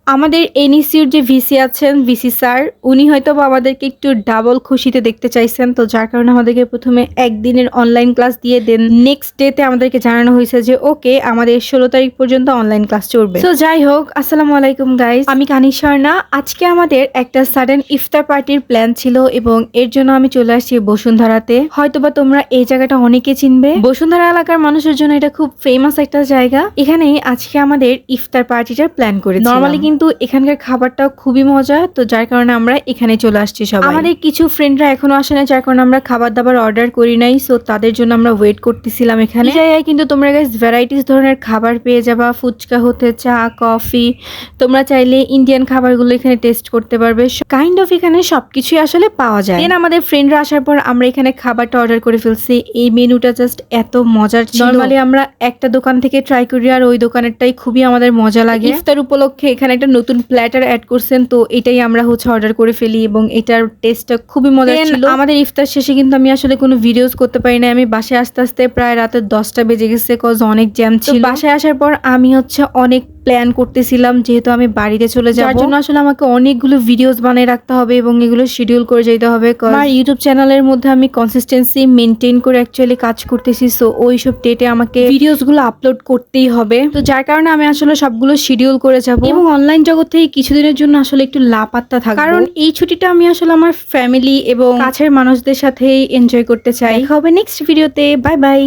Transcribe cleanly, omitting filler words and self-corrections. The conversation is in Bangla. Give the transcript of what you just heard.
আমাদের এনইসিউর যে ভিসি আছেন, ভিসি স্যার, উনি হয়তোবা আমাদেরকে একটু ডাবল খুশিতে দেখতে চাইছেন। তো যার কারণে আমাদেরকে প্রথমে একদিনের অনলাইন ক্লাস দিয়ে দেন। নেক্সট ডেতে আমাদেরকে জানানো হয়েছে যে ওকে, আমাদের 16 তারিখ পর্যন্ত অনলাইন ক্লাস চলবে। তো যাই হোক, আসসালামু আলাইকুম গাইস, আমি কানিজ স্বর্ণা। আজকে আমাদের একটা সাডেন ইফতার পার্টির প্ল্যান ছিল এবং এর জন্য আমি চলে আসছি বসুন্ধরাতে। হয়তোবা তোমরা এই জায়গাটা অনেকে চিনবে। বসুন্ধরা এলাকার মানুষের জন্য এটা খুব ফেমাস একটা জায়গা। এখানেই আজকে আমাদের ইফতার পার্টিটার প্ল্যান করেছি। নরমালি কিন্তু এখানকার খাবারটাও খুবই মজা, তো যার কারণে আমরা এখানে চলে আসছি সবাই। আমাদের কিছু ফ্রেন্ডরা এখনো আসে না, যার কারণে আমরা খাবার দাবার অর্ডার করি নাই। সো তাদের জন্য আমরা ওয়েট করতেছিলাম এখানে। এই জায়গায় কিন্তু তোমরা গাইস ভ্যারাইটিস ধরনের খাবার পেয়ে যাবা। ফুচকা হতে চা, কফি, তোমরা চাইলে ইন্ডিয়ান খাবারগুলো এখানে টেস্ট করতে পারবে। কাইন্ড অফ এখানে সবকিছুই আসলে পাওয়া যায়। দেন আমাদের ফ্রেন্ডরা আসার পর আমরা এখানে খাবারটা অর্ডার করে ফেলছি। এই মেনুটা জাস্ট এত মজার ছিল। নরমালি আমরা একটা দোকান থেকে ট্রাই করি আর ওই দোকানেরটাই খুবই আমাদের মজা লাগে। ইফতার উপলক্ষে এখানে একটা নতুন প্ল্যাটার অ্যাড করছেন, তো এটাই আমরা অর্ডার করে ফেলি এবং এটার টেস্টটা খুবই মজার ছিল। আমাদের ইফতার শেষে কিন্তু আমি আসলে কোনো ভিডিওস করতে পারি না। আমি বাসায় আস্তে আস্তে প্রায় রাতে 10টা বেজে গেছে, কজ অনেক জ্যাম ছিল। বাসায় আসার পর আমি অনেক প্ল্যান করতেছিলাম, যেহেতু আমি বাড়িতে চলে যাব, যার জন্য আসলে আমাকে অনেকগুলো ভিডিওস বানিয়ে রাখতে হবে এবং এগুলো শিডিউল করে যেতে হবে। আমার ইউটিউব চ্যানেলের মধ্যে আমি কনসিস্টেন্সি মেনটেন করে অ্যাকচুয়ালি কাজ করতেছি। সো ওইসব ডেটে আমাকে ভিডিওসগুলো আপলোড করতেই হবে। তো যার কারণে আমি আসলে সবগুলো শিডিউল করে যাব এবং অনলাইন জগৎ থেকে কিছুদিনের জন্য আসলে একটু লাপাত্তা থাকবো, কারণ এই ছুটিটা আমি আসলে আমার ফ্যামিলি এবং কাছের মানুষদের সাথেই এনজয় করতে চাই। হবে নেক্সট ভিডিওতে। Bye bye.